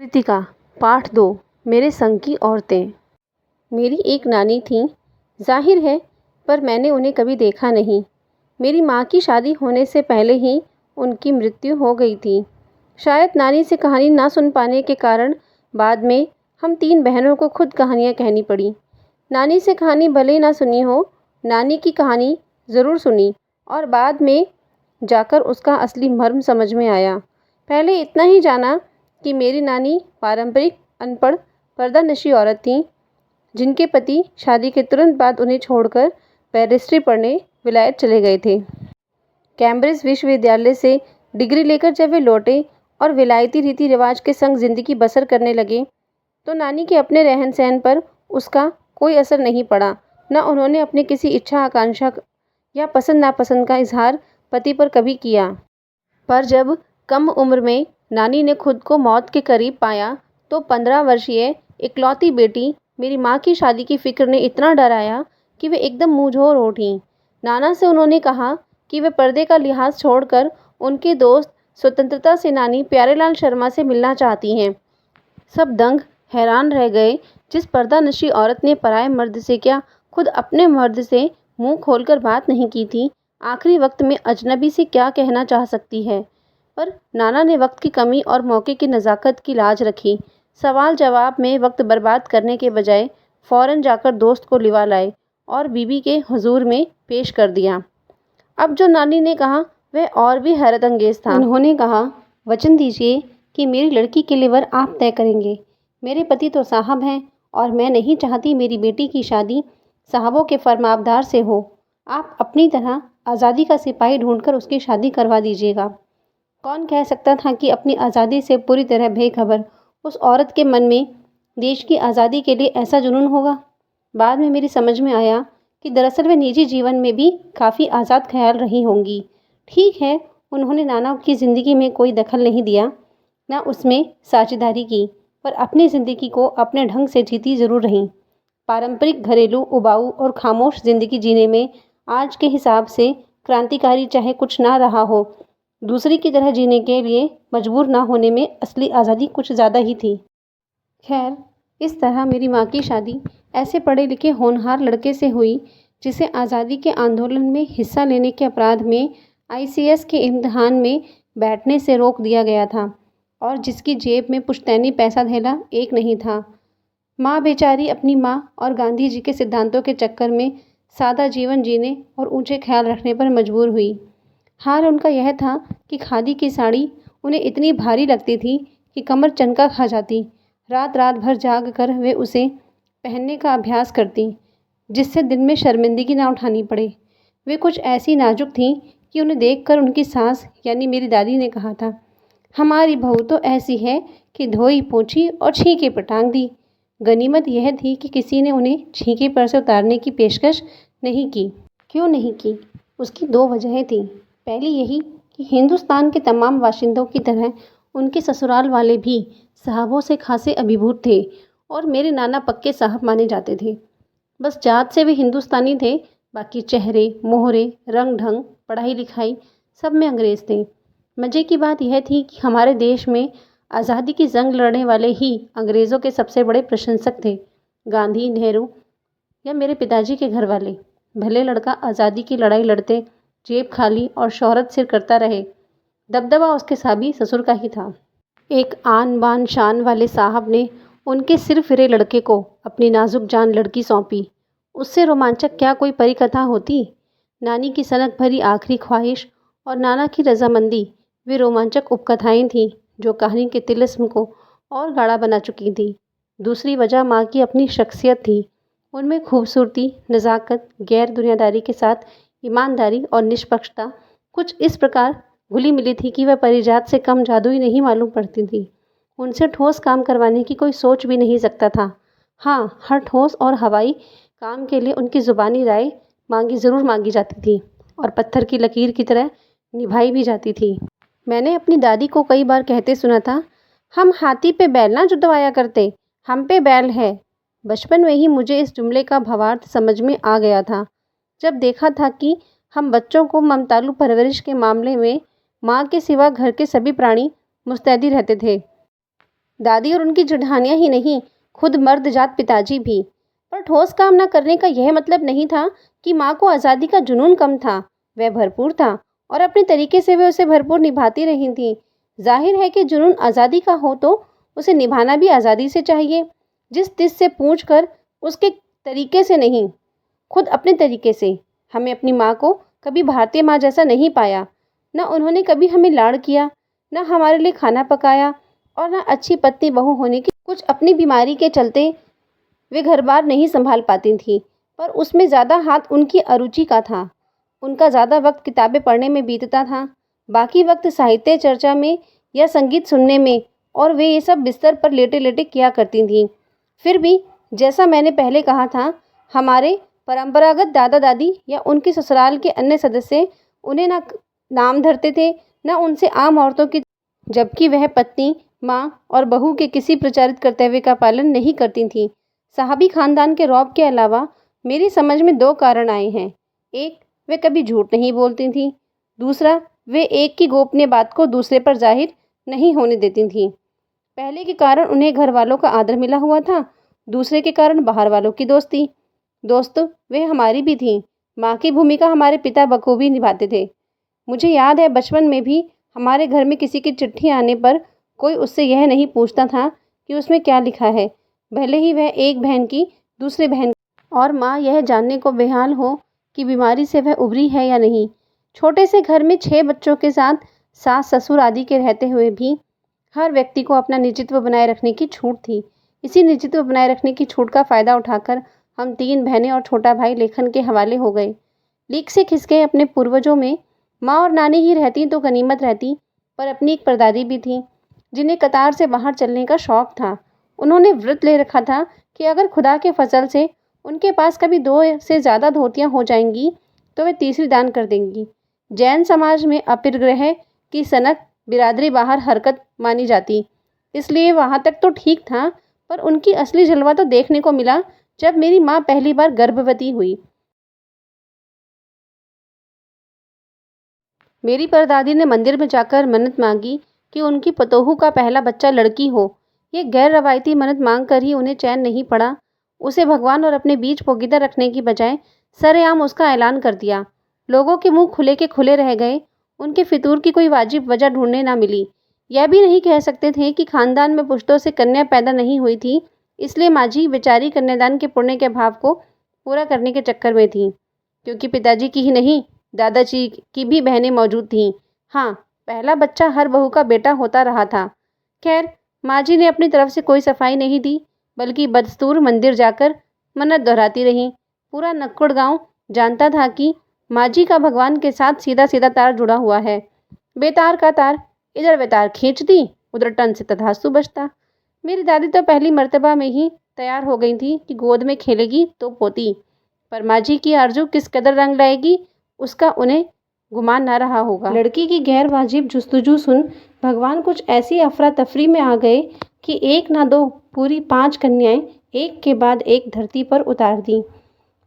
कृतिका पाठ 2 मेरे संग की औरतें। मेरी एक नानी थीं, जाहिर है, पर मैंने उन्हें कभी देखा नहीं। मेरी माँ की शादी होने से पहले ही उनकी मृत्यु हो गई थी। शायद नानी से कहानी ना सुन पाने के कारण बाद में हम 3 बहनों को खुद कहानियाँ कहनी पड़ी। नानी से कहानी भले ही ना सुनी हो, नानी की कहानी ज़रूर सुनी और बाद में जाकर उसका असली मर्म समझ में आया। पहले इतना ही जाना कि मेरी नानी पारंपरिक अनपढ़ पर्दानशी औरत थीं, जिनके पति शादी के तुरंत बाद उन्हें छोड़कर बैरिस्ट्री पढ़ने विलायत चले गए थे। कैम्ब्रिज विश्वविद्यालय से डिग्री लेकर जब वे लौटे और विलायती रीति रिवाज के संग ज़िंदगी बसर करने लगे, तो नानी के अपने रहन सहन पर उसका कोई असर नहीं पड़ा। न उन्होंने अपने किसी इच्छा आकांक्षा या पसंद नापसंद का इजहार पति पर कभी किया। पर जब कम उम्र में नानी ने खुद को मौत के करीब पाया, तो 15 वर्षीय इकलौती बेटी मेरी माँ की शादी की फिक्र ने इतना डराया कि वे एकदम मुंहझोर उठीं। नाना से उन्होंने कहा कि वे पर्दे का लिहाज छोड़कर उनके दोस्त स्वतंत्रता सेनानी प्यारेलाल शर्मा से मिलना चाहती हैं। सब दंग हैरान रह गए। जिस पर्दानशी औरत ने पराये मर्द से क्या, खुद अपने मर्द से मुंह खोलकर बात नहीं की थी, आखिरी वक्त में अजनबी से क्या कहना चाह सकती है। पर नाना ने वक्त की कमी और मौके की नज़ाकत की लाज रखी। सवाल जवाब में वक्त बर्बाद करने के बजाय फ़ौरन जाकर दोस्त को लिवा लाए और बीबी के हुजूर में पेश कर दिया। अब जो नानी ने कहा वह और भी हैरत अंगेज़ था। उन्होंने कहा, वचन दीजिए कि मेरी लड़की के लिवर आप तय करेंगे। मेरे पति तो साहब हैं और मैं नहीं चाहती मेरी बेटी की शादी साहबों के फरमाबदार से हो। आप अपनी तरह आज़ादी का सिपाही ढूंढकर उसकी शादी करवा दीजिएगा। कौन कह सकता था कि अपनी आज़ादी से पूरी तरह बेखबर उस औरत के मन में देश की आज़ादी के लिए ऐसा जुनून होगा। बाद में मेरी समझ में आया कि दरअसल वे निजी जीवन में भी काफ़ी आज़ाद ख्याल रही होंगी। ठीक है, उन्होंने नाना की ज़िंदगी में कोई दखल नहीं दिया, न उसमें साझेदारी की, पर अपनी ज़िंदगी को अपने ढंग से जीती ज़रूर रहीं। पारंपरिक घरेलू उबाऊ और खामोश ज़िंदगी जीने में आज के हिसाब से क्रांतिकारी चाहे कुछ ना रहा हो, दूसरी की तरह जीने के लिए मजबूर ना होने में असली आज़ादी कुछ ज़्यादा ही थी। खैर, इस तरह मेरी माँ की शादी ऐसे पढ़े लिखे होनहार लड़के से हुई जिसे आज़ादी के आंदोलन में हिस्सा लेने के अपराध में ICS के इम्तिहान में बैठने से रोक दिया गया था और जिसकी जेब में पुश्तैनी पैसा धैला एक नहीं था। माँ बेचारी अपनी माँ और गांधी जी के सिद्धांतों के चक्कर में सादा जीवन जीने और ऊंचे ख्याल रखने पर मजबूर हुई। हाल उनका यह था कि खादी की साड़ी उन्हें इतनी भारी लगती थी कि कमर चनका खा जाती। रात रात भर जाग कर वे उसे पहनने का अभ्यास करती, जिससे दिन में शर्मिंदगी ना उठानी पड़े। वे कुछ ऐसी नाजुक थीं कि उन्हें देखकर उनकी सास यानी मेरी दादी ने कहा था, हमारी बहू तो ऐसी है कि धोई पोंछी और छींके पर टांग दी। गनीमत यह थी कि किसी ने उन्हें छींके पर से उतारने की पेशकश नहीं की। क्यों नहीं की? उसकी 2 वजहें थीं। पहली यही कि हिंदुस्तान के तमाम बाशिंदों की तरह उनके ससुराल वाले भी साहबों से खासे अभिभूत थे और मेरे नाना पक्के साहब माने जाते थे। बस जात से वे हिंदुस्तानी थे, बाकी चेहरे, मोहरे, रंग ढंग, पढ़ाई लिखाई सब में अंग्रेज़ थे। मज़े की बात यह थी कि हमारे देश में आज़ादी की जंग लड़ने वाले ही अंग्रेज़ों के सबसे बड़े प्रशंसक थे, गांधी, नेहरू या मेरे पिताजी के घर वाले। भले लड़का आज़ादी की लड़ाई लड़ते जेब खाली और शोहरत सिर करता रहे, दबदबा उसके साबी ससुर का ही था। एक आन बान शान वाले साहब ने उनके सिर फिरे लड़के को अपनी नाजुक जान लड़की सौंपी। उससे रोमांचक क्या कोई परी कथा होती? नानी की सनक भरी आखिरी ख्वाहिश और नाना की रजामंदी वे रोमांचक उपकथाएं थीं जो कहानी के तिलिस्म को और गाढ़ा बना चुकी थी। दूसरी वजह माँ की अपनी शख्सियत थी। उनमें खूबसूरती, नज़ाकत, गैर दुनियादारी के साथ ईमानदारी और निष्पक्षता कुछ इस प्रकार घुली मिली थी कि वह परिजात से कम जादुई नहीं मालूम पड़ती थी। उनसे ठोस काम करवाने की कोई सोच भी नहीं सकता था। हाँ, हर ठोस और हवाई काम के लिए उनकी ज़ुबानी राय ज़रूर मांगी जाती थी और पत्थर की लकीर की तरह निभाई भी जाती थी। मैंने अपनी दादी को कई बार कहते सुना था, हम हाथी पे बैल ना जुतवाया करते, हम पे बैल है। बचपन में ही मुझे इस जुमले का भावार्थ समझ में आ गया था, जब देखा था कि हम बच्चों को ममतालू परवरिश के मामले में माँ के सिवा घर के सभी प्राणी मुस्तैदी रहते थे। दादी और उनकी जेठानियाँ ही नहीं, खुद मर्दजात पिताजी भी। पर ठोस काम न करने का यह मतलब नहीं था कि माँ को आज़ादी का जुनून कम था। वह भरपूर था और अपने तरीके से वे उसे भरपूर निभाती रही थीं। ज़ाहिर है कि जुनून आज़ादी का हो तो उसे निभाना भी आज़ादी से चाहिए, जिस तिस से पूछ कर, उसके तरीके से नहीं, खुद अपने तरीके से। हमें अपनी माँ को कभी भारतीय माँ जैसा नहीं पाया। न उन्होंने कभी हमें लाड़ किया, न हमारे लिए खाना पकाया और न अच्छी पत्नी बहू होने की कुछ अपनी बीमारी के चलते वे घर बार नहीं संभाल पाती थीं। पर उसमें ज़्यादा हाथ उनकी अरुचि का था। उनका ज़्यादा वक्त किताबें पढ़ने में बीतता था, बाकी वक्त साहित्य चर्चा में या संगीत सुनने में, और वे ये सब बिस्तर पर लेटे लेटे किया करती थीं। फिर भी जैसा मैंने पहले कहा था, हमारे परंपरागत दादा दादी या उनके ससुराल के अन्य सदस्य उन्हें ना नाम धरते थे, न उनसे आम औरतों की, जबकि वह पत्नी, माँ और बहू के किसी प्रचारित कर्तव्य का पालन नहीं करती थीं। साहबी खानदान के रौब के अलावा मेरी समझ में दो कारण आए हैं। एक, वे कभी झूठ नहीं बोलती थीं। दूसरा, वे एक की गोपनीय बात को दूसरे पर जाहिर नहीं होने देती थीं। पहले के कारण उन्हें घर वालों का आदर मिला हुआ था, दूसरे के कारण बाहर वालों की दोस्ती। दोस्त वे हमारी भी थीं। माँ की भूमिका हमारे पिता बखूबी निभाते थे। मुझे याद है बचपन में भी हमारे घर में किसी की चिट्ठी आने पर कोई उससे यह नहीं पूछता था कि उसमें क्या लिखा है, भले ही वह एक बहन की दूसरे बहन, और माँ यह जानने को बेहाल हो कि बीमारी से वह उभरी है या नहीं। छोटे से घर में 6 बच्चों के साथ सास ससुर आदि के रहते हुए भी हर व्यक्ति को अपना निजित्व बनाए रखने की छूट थी। इसी निजित्व बनाए रखने की छूट का फ़ायदा उठाकर हम 3 बहनें और छोटा भाई लेखन के हवाले हो गए। लीक से खिसके अपने पूर्वजों में माँ और नानी ही रहती तो गनीमत रहती, पर अपनी एक परदादी भी थी जिन्हें कतार से बाहर चलने का शौक था। उन्होंने व्रत ले रखा था कि अगर खुदा के फजल से उनके पास कभी 2 से ज़्यादा धोतियाँ हो जाएंगी तो वे तीसरी दान कर देंगी। जैन समाज में अपरिग्रह की सनक बिरादरी बाहर हरकत मानी जाती, इसलिए वहाँ तक तो ठीक था, पर उनकी असली जलवा तो देखने को मिला जब मेरी माँ पहली बार गर्भवती हुई। मेरी परदादी ने मंदिर में जाकर मन्नत मांगी कि उनकी पतोहू का पहला बच्चा लड़की हो। ये गैर रवायती मन्नत मांग कर ही उन्हें चैन नहीं पड़ा। उसे भगवान और अपने बीच पोगीदा रखने की बजाय सरेआम उसका ऐलान कर दिया। लोगों के मुंह खुले के खुले रह गए। उनके फितूर की कोई वाजिब वजह ढूंढने ना मिली। यह भी नहीं कह सकते थे कि खानदान में पुश्तों से कन्या पैदा नहीं हुई थी, इसलिए माँ जी बेचारी कन्यादान के पुण्य के भाव को पूरा करने के चक्कर में थी। क्योंकि पिताजी की ही नहीं, दादाजी की भी बहनें मौजूद थीं। हाँ, पहला बच्चा हर बहू का बेटा होता रहा था। खैर, माँ जी ने अपनी तरफ से कोई सफाई नहीं दी, बल्कि बदस्तूर मंदिर जाकर मन्नत दोहराती रहीं। पूरा नक्कुड़ गांव जानता था कि माँ जी का भगवान के साथ सीधा सीधा तार जुड़ा हुआ है। बेतार का तार, इधर वे तार खींच दी, उधर टन से तथास्तु बजता। मेरी दादी तो पहली मर्तबा में ही तैयार हो गई थी कि गोद में खेलेगी तो पोती, पर माँ जी की आरजू किस कदर रंग लाएगी उसका उन्हें गुमान ना रहा होगा। लड़की की गैर वाजिब जुस्तजू सुन भगवान कुछ ऐसी अफरा तफरी में आ गए कि एक ना दो पूरी 5 कन्याएं एक के बाद एक धरती पर उतार दी।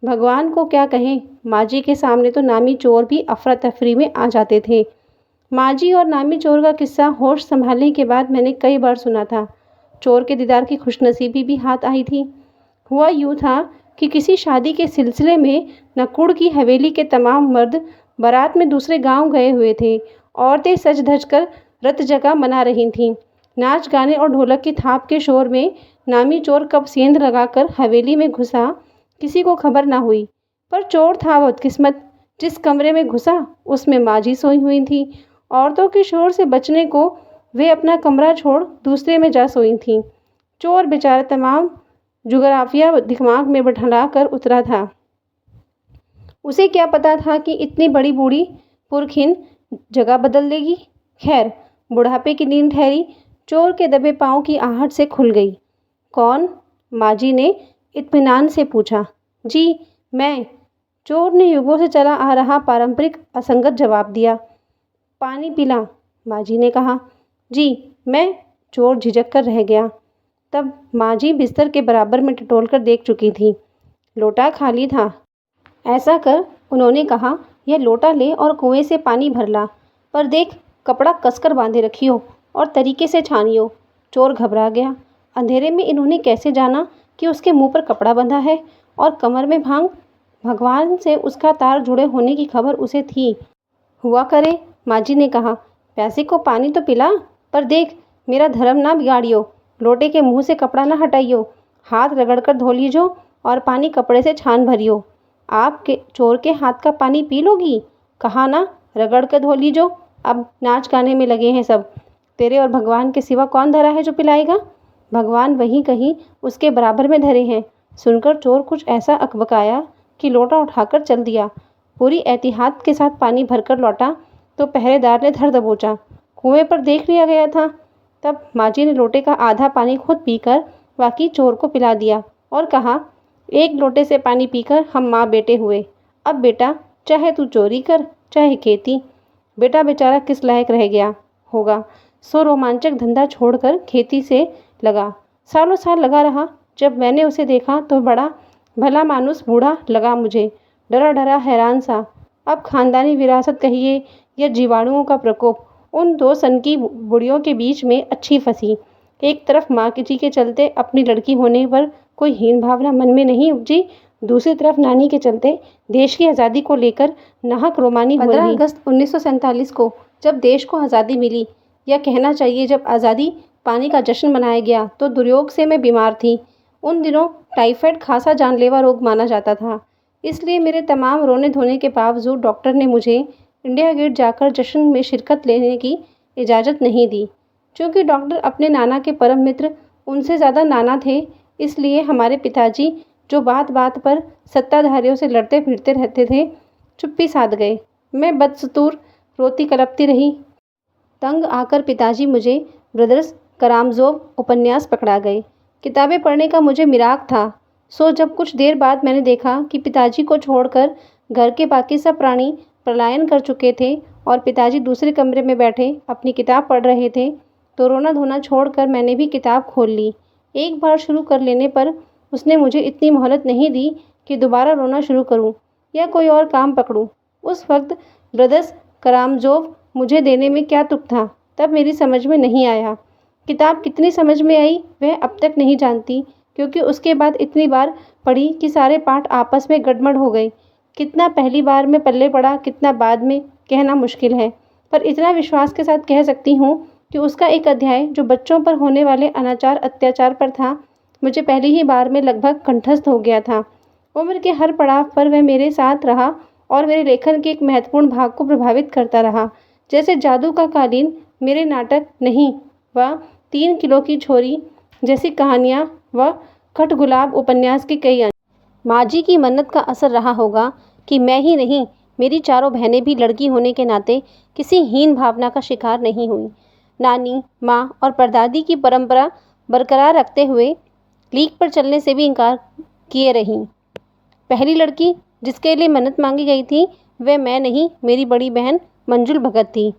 भगवान को क्या कहें, माँ जी के सामने तो नामी चोर भी अफरा तफरी में आ जाते थे। माँ जी और नामी चोर का किस्सा होश संभालने के बाद मैंने कई बार सुना था। चोर के दीदार की खुशनसीबी भी हाथ आई थी। हुआ यूँ था कि किसी शादी के सिलसिले में नकुड़ की हवेली के तमाम मर्द बारात में दूसरे गांव गए हुए थे। औरतें सज धज कर रत जगह मना रही थीं। नाच गाने और ढोलक की थाप के शोर में नामी चोर कब सेंध लगाकर हवेली में घुसा, किसी को खबर ना हुई। पर चोर था बदकिस्मत, जिस कमरे में घुसा उसमें माँ जी सोई हुई थी। औरतों के शोर से बचने को वे अपना कमरा छोड़ दूसरे में जा सोई थीं। चोर बेचारा तमाम जुगराफिया दिमाग में बैठा कर उतरा था। उसे क्या पता था कि इतनी बड़ी बूढ़ी पुरखिन जगह बदल देगी। खैर, बुढ़ापे की नींद ठहरी। चोर के दबे पाँव की आहट से खुल गई। कौन? माँ जी ने इत्मीनान से पूछा। जी, मैं। चोर ने युगों से चला आ रहा पारंपरिक असंगत जवाब दिया। पानी पिला, माँ जी ने कहा। जी, मैं। चोर झिझक कर रह गया। तब माँ जी बिस्तर के बराबर में टटोल कर देख चुकी थी। लोटा खाली था। ऐसा कर, उन्होंने कहा, यह लोटा ले और कुएं से पानी भर ला, पर देख कपड़ा कसकर बांधे रखियो और तरीके से छानियो। चोर घबरा गया। अंधेरे में इन्होंने कैसे जाना कि उसके मुंह पर कपड़ा बंधा है और कमर में भांग? भगवान से उसका तार जुड़े होने की खबर उसे थी। हुआ करे, माजी ने कहा, प्यासी को पानी तो पिला, पर देख मेरा धर्म ना बिगाड़ियो। लोटे के मुंह से कपड़ा ना हटाइयो, हाथ रगड़कर धो लीजो और पानी कपड़े से छान भरियो। आप के चोर के हाथ का पानी पी लोगी? कहा ना, रगड़ कर धो लीजो। अब नाच गाने में लगे हैं सब। तेरे और भगवान के सिवा कौन धरा है जो पिलाएगा? भगवान वहीं कहीं उसके बराबर में धरे हैं। सुनकर चोर कुछ ऐसा अकबकाया कि लोटा उठाकर चल दिया। पूरी एहतियात के साथ पानी भरकर लौटा तो पहरेदार ने धर दबोचा। कुएं पर देख लिया गया था। तब माजी ने लोटे का आधा पानी खुद पीकर बाकी चोर को पिला दिया और कहा, एक लोटे से पानी पीकर हम माँ बेटे हुए। अब बेटा, चाहे तू चोरी कर चाहे खेती, बेटा बेचारा किस लायक रह गया होगा। सो रोमांचक धंधा छोड़कर खेती से लगा। सालों साल लगा रहा। जब मैंने उसे देखा तो बड़ा भला मानुस बूढ़ा लगा मुझे, डरा डरा हैरान सा। अब खानदानी विरासत कहिए या जीवाणुओं का प्रकोप, उन दो सनकी बुढ़ियों के बीच में अच्छी फंसी। एक तरफ माँ जी के चलते अपनी लड़की होने पर कोई हीन भावना मन में नहीं उपजी, दूसरी तरफ नानी के चलते देश की आज़ादी को लेकर नाहक रोमानी हो रही। 15 अगस्त 1947 को जब देश को आज़ादी मिली, या कहना चाहिए जब आज़ादी पाने का जश्न मनाया गया, तो दुर्योग से मैं बीमार थी। उन दिनों टाइफाइड खासा जानलेवा रोग माना जाता था। इसलिए मेरे तमाम रोने धोने के बावजूद डॉक्टर ने मुझे इंडिया गेट जाकर जश्न में शिरकत लेने की इजाज़त नहीं दी। चूँकि डॉक्टर अपने नाना के परम मित्र, उनसे ज़्यादा नाना थे, इसलिए हमारे पिताजी जो बात बात पर सत्ताधारियों से लड़ते फिरते रहते थे, चुप्पी साध गए। मैं बदस्तूर रोती कलपती रही। तंग आकर पिताजी मुझे ब्रदर्स करामजोव उपन्यास पकड़ा गए। किताबें पढ़ने का मुझे मिराक था। सो जब कुछ देर बाद मैंने देखा कि पिताजी को छोड़कर घर के बाकी सब प्राणी पलायन कर चुके थे और पिताजी दूसरे कमरे में बैठे अपनी किताब पढ़ रहे थे, तो रोना धोना छोड़कर मैंने भी किताब खोल ली। एक बार शुरू कर लेने पर उसने मुझे इतनी मोहलत नहीं दी कि दोबारा रोना शुरू करूं या कोई और काम पकड़ूं। उस वक्त ब्रदर्स करामजोव मुझे देने में क्या तुक था, तब मेरी समझ में नहीं आया। किताब कितनी समझ में आई वह अब तक नहीं जानती, क्योंकि उसके बाद इतनी बार पढ़ी कि सारे पाठ आपस में गड़बड़ हो गए। कितना पहली बार में पल्ले पड़ा, कितना बाद में, कहना मुश्किल है, पर इतना विश्वास के साथ कह सकती हूँ कि उसका एक अध्याय जो बच्चों पर होने वाले अनाचार अत्याचार पर था, मुझे पहली ही बार में लगभग कंठस्थ हो गया था। उम्र के हर पड़ाव पर वह मेरे साथ रहा और मेरे लेखन के एक महत्वपूर्ण भाग को प्रभावित करता रहा। जैसे जादू का कालीन मेरे नाटक नहीं व 3 किलो की छोरी जैसी कहानियाँ व खटगुलाब उपन्यास के कई अंश। माँ जी की मन्नत का असर रहा होगा कि मैं ही नहीं, मेरी चारों बहनें भी लड़की होने के नाते किसी हीन भावना का शिकार नहीं हुई। नानी, माँ और परदादी की परंपरा बरकरार रखते हुए लीक पर चलने से भी इनकार किए रहीं। पहली लड़की जिसके लिए मन्नत मांगी गई थी वह मैं नहीं, मेरी बड़ी बहन मंजुल भगत थी।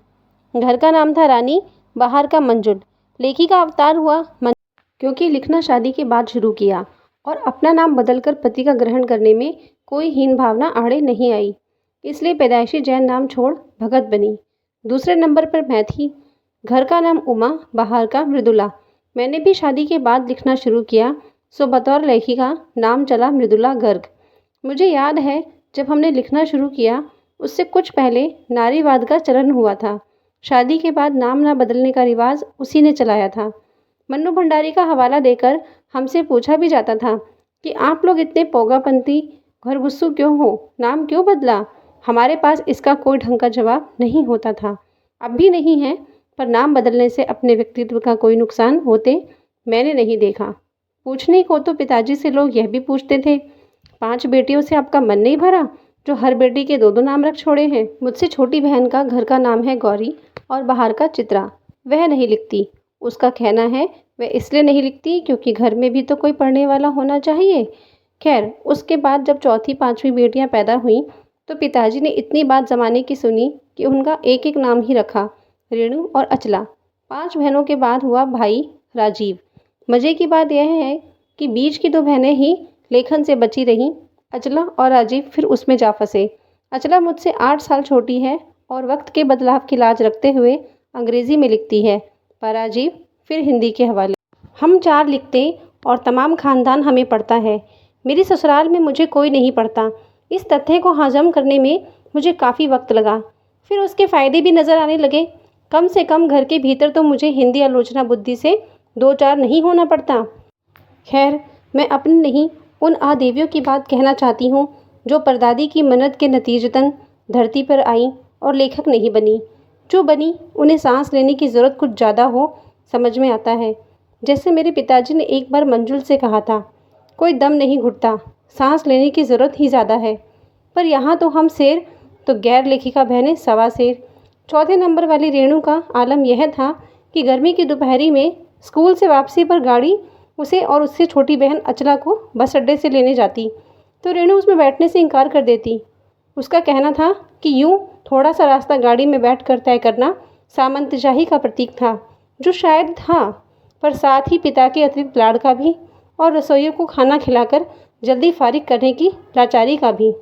घर का नाम था रानी, बाहर का मंजुल। लेखी का अवतार हुआ मंजुल क्योंकि लिखना शादी के बाद शुरू किया और अपना नाम बदलकर पति का ग्रहण करने में कोई हीन भावना आड़े नहीं आई, इसलिए पैदाइशी जैन नाम छोड़ भगत बनी। दूसरे नंबर पर मैं थी। घर का नाम उमा, बाहर का मृदुला। मैंने भी शादी के बाद लिखना शुरू किया, सो बतौर लेखिका नाम चला मृदुला गर्ग। मुझे याद है जब हमने लिखना शुरू किया उससे कुछ पहले नारीवाद का चलन हुआ था। शादी के बाद नाम ना बदलने का रिवाज उसी ने चलाया था। मन्नू भंडारी का हवाला देकर हमसे पूछा भी जाता था कि आप लोग इतने पोगापंती घरगुस्सू क्यों हो, नाम क्यों बदला? हमारे पास इसका कोई ढंग का जवाब नहीं होता था। अब भी नहीं है, पर नाम बदलने से अपने व्यक्तित्व का कोई नुकसान होते मैंने नहीं देखा। पूछने को तो पिताजी से लोग यह भी पूछते थे, 5 बेटियों से आपका मन नहीं भरा जो हर बेटी के 2-2 नाम रख छोड़े हैं? मुझसे छोटी बहन का घर का नाम है गौरी और बाहर का चित्रा। वह नहीं लिखती। उसका कहना है वह इसलिए नहीं लिखती क्योंकि घर में भी तो कोई पढ़ने वाला होना चाहिए। खैर, उसके बाद जब 4-5वीं बेटियां पैदा हुईं तो पिताजी ने इतनी बात ज़माने की सुनी कि उनका एक एक नाम ही रखा, रेणु और अचला। 5 बहनों के बाद हुआ भाई राजीव। मज़े की बात यह है कि बीच की 2 बहनें ही लेखन से बची रहीं। अचला और राजीव फिर उसमें जा फंसे। अचला मुझसे 8 साल छोटी है और वक्त के बदलाव की लाज रखते हुए अंग्रेज़ी में लिखती है, पर राजीव फिर हिंदी के हवाले। हम 4 लिखते और तमाम ख़ानदान हमें पढ़ता है। मेरी ससुराल में मुझे कोई नहीं पढ़ता। इस तथ्य को हज़म करने में मुझे काफ़ी वक्त लगा। फिर उसके फ़ायदे भी नज़र आने लगे। कम से कम घर के भीतर तो मुझे हिंदी आलोचना बुद्धि से 2-4 नहीं होना पड़ता। खैर, मैं अपनी नहीं, उन आदेवियों की बात कहना चाहती हूँ जो परदादी की मन्नत के नतीजतन धरती पर आईं और लेखक नहीं बनी। जो बनी, उन्हें सांस लेने की ज़रूरत कुछ ज़्यादा हो, समझ में आता है। जैसे मेरे पिताजी ने एक बार मंजुल से कहा था, कोई दम नहीं घुटता, सांस लेने की ज़रूरत ही ज़्यादा है। पर यहाँ तो हम शेर, तो गैर लेखिका बहनें सवा शेर। चौथे नंबर वाली रेणु का आलम यह था कि गर्मी की दोपहरी में स्कूल से वापसी पर गाड़ी उसे और उससे छोटी बहन अचला को बस अड्डे से लेने जाती तो रेणु उसमें बैठने से इनकार कर देती। उसका कहना था कि यूँ थोड़ा सा रास्ता गाड़ी में बैठकर तय करना सामंतशाही का प्रतीक था, जो शायद था, पर साथ ही पिता के अतिरिक्त लाड़ का भी और रसोइयों को खाना खिलाकर जल्दी फारिग करने की लाचारी का भी।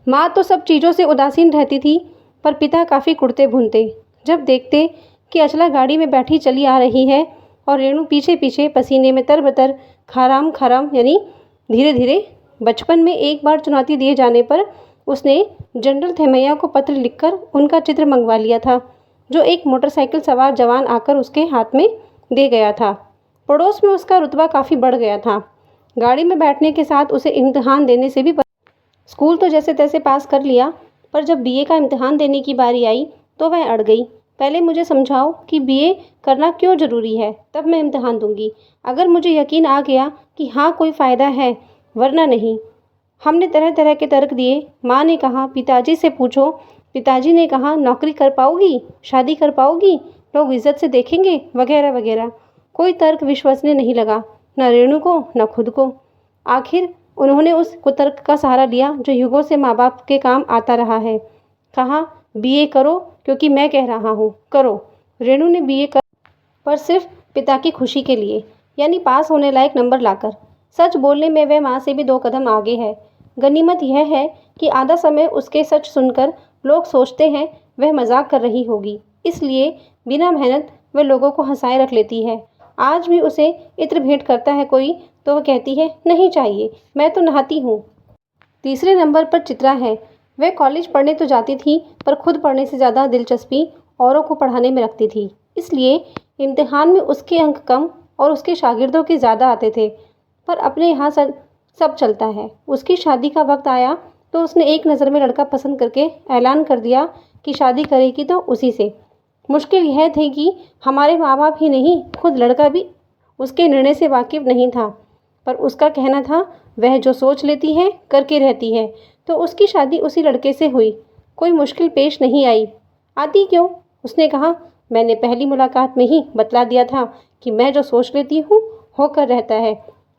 माँ तो सब चीज़ों से उदासीन रहती थी, पर पिता काफ़ी कुड़ते भूनते जब देखते कि अचला गाड़ी में बैठी चली आ रही है और रेणु पीछे पीछे पसीने में तरबतर खाराम खाराम यानी धीरे धीरे। बचपन में एक बार चुनौती दिए जाने पर उसने जनरल थेमैया को पत्र लिखकर उनका चित्र मंगवा लिया था, जो एक मोटरसाइकिल सवार जवान आकर उसके हाथ में दे गया था। पड़ोस में उसका रुतबा काफ़ी बढ़ गया था। गाड़ी में बैठने के साथ उसे इम्तिहान देने से भी स्कूल तो जैसे तैसे पास कर लिया, पर जब बीए का इम्तिहान देने की बारी आई तो वह अड़ गई। पहले मुझे समझाओ कि बीए करना क्यों ज़रूरी है, तब मैं इम्तिहान दूंगी। अगर मुझे यकीन आ गया कि हाँ कोई फ़ायदा है, वरना नहीं। हमने तरह तरह के तर्क दिए। माँ ने कहा पिताजी से पूछो, पिताजी ने कहा नौकरी कर पाओगी, शादी कर पाओगी, लोग इज्जत से देखेंगे, वगैरह वगैरह। कोई तर्क विश्वसनीय नहीं लगा, न रेणु को न खुद को। आखिर उन्होंने उस कुतर्क का सहारा लिया जो युगों से माँ बाप के काम आता रहा है। कहा बीए करो क्योंकि मैं कह रहा हूँ, करो। रेणु ने बीए कर, पर सिर्फ पिता की खुशी के लिए, यानी पास होने लायक नंबर लाकर। सच बोलने में वह माँ से भी 2 कदम आगे है। गनीमत यह है कि आधा समय उसके सच सुनकर लोग सोचते हैं वह मजाक कर रही होगी, इसलिए बिना मेहनत वह लोगों को हंसाए रख लेती है। आज भी उसे इत्र भेंट करता है कोई तो वह कहती है नहीं चाहिए, मैं तो नहाती हूँ। तीसरे नंबर पर चित्रा है। वह कॉलेज पढ़ने तो जाती थी, पर खुद पढ़ने से ज़्यादा दिलचस्पी औरों को पढ़ाने में रखती थी, इसलिए इम्तिहान में उसके अंक कम और उसके शागिर्दों के ज़्यादा आते थे। पर अपने यहाँ सब चलता है। उसकी शादी का वक्त आया तो उसने एक नज़र में लड़का पसंद करके ऐलान कर दिया कि शादी करेगी तो उसी से। मुश्किल यह थी कि हमारे माँ बाप ही नहीं, खुद लड़का भी उसके निर्णय से वाकिफ नहीं था, पर उसका कहना था वह जो सोच लेती है करके रहती है, तो उसकी शादी उसी लड़के से हुई। कोई मुश्किल पेश नहीं आई। आती क्यों? उसने कहा मैंने पहली मुलाकात में ही बतला दिया था कि मैं जो सोच लेती हूँ होकर रहता है,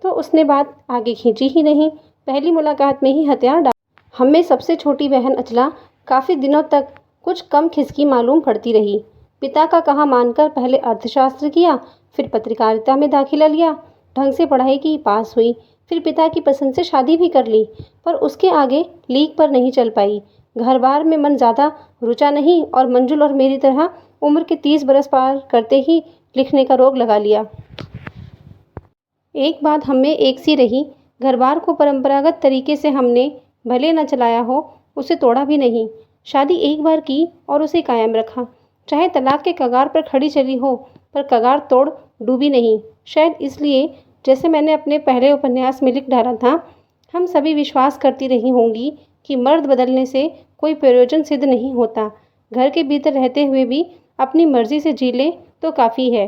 तो उसने बात आगे खींची ही नहीं। पहली मुलाकात में ही हथियार डाल। हमें सबसे छोटी बहन अचला काफ़ी दिनों तक कुछ कम खिसकी मालूम पड़ती रही। पिता का कहा मानकर पहले अर्थशास्त्र किया, फिर पत्रकारिता में दाखिला लिया, ढंग से पढ़ाई की, पास हुई, फिर पिता की पसंद से शादी भी कर ली, पर उसके आगे लीक पर नहीं चल पाई। घर बार में मन ज़्यादा रुचा नहीं और मंजुल और मेरी तरह उम्र के 30 बरस पार करते ही लिखने का रोग लगा लिया। एक बात हमें एक सी रही, घर बार को परंपरागत तरीके से हमने भले न चलाया हो, उसे तोड़ा भी नहीं। शादी एक बार की और उसे कायम रखा, चाहे तलाक के कगार पर खड़ी चली हो, पर कगार तोड़ डूबी नहीं। शायद इसलिए, जैसे मैंने अपने पहले उपन्यास में लिख डाला था, हम सभी विश्वास करती रही होंगी कि मर्द बदलने से कोई प्रयोजन सिद्ध नहीं होता। घर के भीतर रहते हुए भी अपनी मर्जी से जी ले तो काफ़ी है।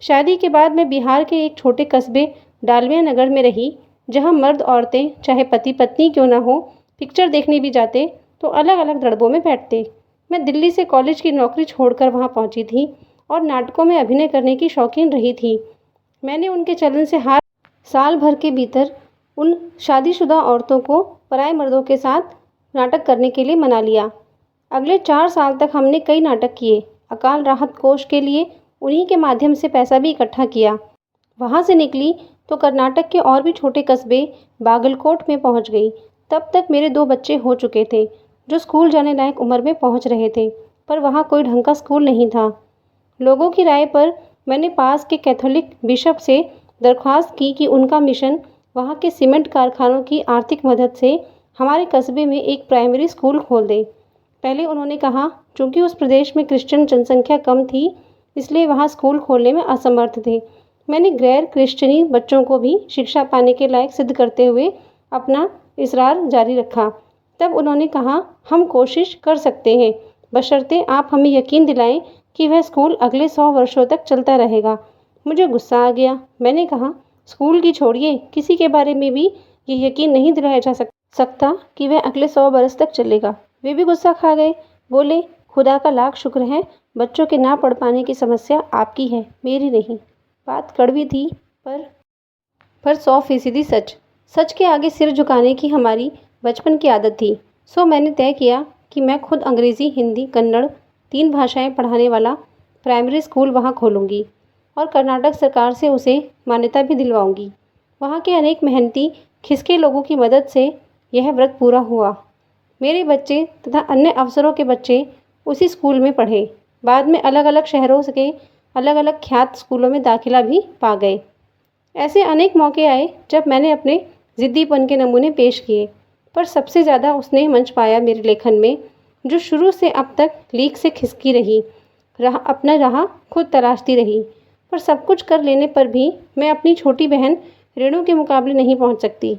शादी के बाद मैं बिहार के एक छोटे कस्बे डालमिया नगर में रही, जहाँ मर्द औरतें चाहे पति पत्नी क्यों ना हो, पिक्चर देखने भी जाते तो अलग अलग दड़बों में बैठते। मैं दिल्ली से कॉलेज की नौकरी छोड़कर वहाँ पहुँची थी और नाटकों में अभिनय करने की शौकीन रही थी। मैंने उनके चलन से हार साल भर के भीतर उन शादीशुदा औरतों को पराए मर्दों के साथ नाटक करने के लिए मना लिया। अगले 4 साल तक हमने कई नाटक किए। अकाल राहत कोष के लिए उन्हीं के माध्यम से पैसा भी इकट्ठा किया। वहाँ से निकली तो कर्नाटक के और भी छोटे कस्बे बागलकोट में पहुँच गई। तब तक मेरे 2 बच्चे हो चुके थे जो स्कूल जाने लायक उम्र में पहुँच रहे थे, पर वहाँ कोई ढंग का स्कूल नहीं था। लोगों की राय पर मैंने पास के कैथोलिक बिशप से दरख्वास्त की कि उनका मिशन वहाँ के सीमेंट कारखानों की आर्थिक मदद से हमारे कस्बे में एक प्राइमरी स्कूल खोल दे। पहले उन्होंने कहा चूँकि उस प्रदेश में क्रिश्चियन जनसंख्या कम थी, इसलिए वहाँ स्कूल खोलने में असमर्थ थे। मैंने गैर क्रिश्चियनी बच्चों को भी शिक्षा पाने के लायक सिद्ध करते हुए अपना इसरार जारी रखा। तब उन्होंने कहा, हम कोशिश कर सकते हैं, बशर्ते आप हमें यकीन दिलाएं कि वह स्कूल अगले 100 वर्षों तक चलता रहेगा। मुझे गुस्सा आ गया। मैंने कहा, स्कूल की छोड़िए, किसी के बारे में भी ये यकीन नहीं दिलाया जा सकता कि वह अगले 100 बरस तक चलेगा। वे भी गुस्सा खा गए। बोले, खुदा का लाख शुक्र है, बच्चों के ना पढ़ पाने की समस्या आपकी है, मेरी नहीं। बात कड़वी थी पर 100% सच। सच के आगे सिर झुकाने की हमारी बचपन की आदत थी। सो मैंने तय किया कि मैं खुद अंग्रेज़ी, हिंदी, कन्नड़ 3 भाषाएं पढ़ाने वाला प्राइमरी स्कूल वहाँ खोलूँगी और कर्नाटक सरकार से उसे मान्यता भी दिलवाऊँगी। वहाँ के अनेक मेहनती, खिसके लोगों की मदद से यह व्रत पूरा हुआ। मेरे बच्चे तथा अन्य अफसरों के बच्चे उसी स्कूल में पढ़े। बाद में अलग अलग शहरों के अलग अलग ख्यात स्कूलों में दाखिला भी पा गए। ऐसे अनेक मौके आए जब मैंने अपने ज़िद्दीपन के नमूने पेश किए, पर सबसे ज़्यादा उसने मंच पाया मेरे लेखन में, जो शुरू से अब तक लीक से खिसकी रही, अपना राह खुद तराशती रही। पर सब कुछ कर लेने पर भी मैं अपनी छोटी बहन रेणु के मुकाबले नहीं पहुंच सकती।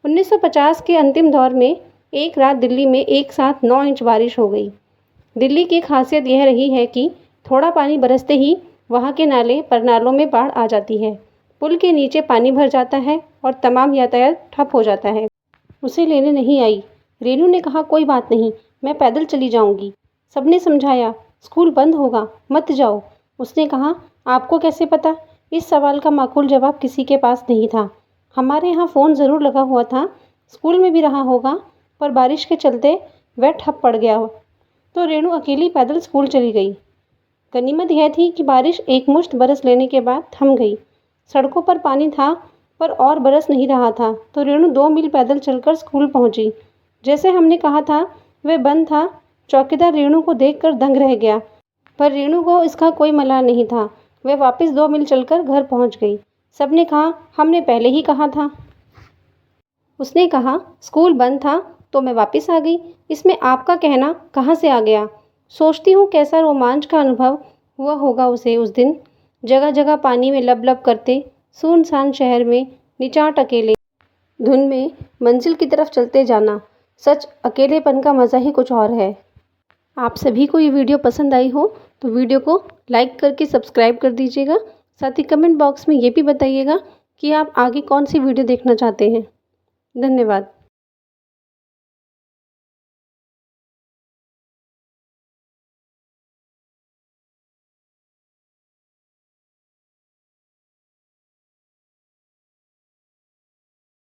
1950 के अंतिम दौर में एक रात दिल्ली में एक साथ 9 इंच बारिश हो गई। दिल्ली की खासियत यह रही है कि थोड़ा पानी बरसते ही वहाँ के नाले परनालों में बाढ़ आ जाती है, पुल के नीचे पानी भर जाता है और तमाम यातायात ठप हो जाता है। उसे लेने नहीं आई। रेनू ने कहा, कोई बात नहीं, मैं पैदल चली जाऊंगी। सबने समझाया, स्कूल बंद होगा, मत जाओ। उसने कहा, आपको कैसे पता? इस सवाल का माकूल जवाब किसी के पास नहीं था। हमारे यहाँ फ़ोन ज़रूर लगा हुआ था, स्कूल में भी रहा होगा, पर बारिश के चलते वह ठप पड़ गया हो, तो रेणु अकेली पैदल स्कूल चली गई। गनीमत यह थी कि बारिश एकमुश्त बरस लेने के बाद थम गई। सड़कों पर पानी था, पर और बरस नहीं रहा था, तो रेणु 2 मील पैदल चलकर स्कूल पहुंची। जैसे हमने कहा था, वह बंद था। चौकीदार रेणु को देखकर दंग रह गया, पर रेणु को इसका कोई मलाल नहीं था। वह वापस 2 मील चलकर घर पहुंच गई। सबने कहा, हमने पहले ही कहा था। उसने कहा, स्कूल बंद था तो मैं वापस आ गई, इसमें आपका कहना कहाँ से आ गया? सोचती हूँ कैसा रोमांच का अनुभव हुआ होगा उसे उस दिन, जगह जगह पानी में लब करते सुनसान शहर में निचाट अकेले धुन में मंजिल की तरफ चलते जाना। सच, अकेलेपन का मज़ा ही कुछ और है। आप सभी को ये वीडियो पसंद आई हो तो वीडियो को लाइक करके सब्सक्राइब कर दीजिएगा। साथ ही कमेंट बॉक्स में ये भी बताइएगा कि आप आगे कौन सी वीडियो देखना चाहते हैं। धन्यवाद।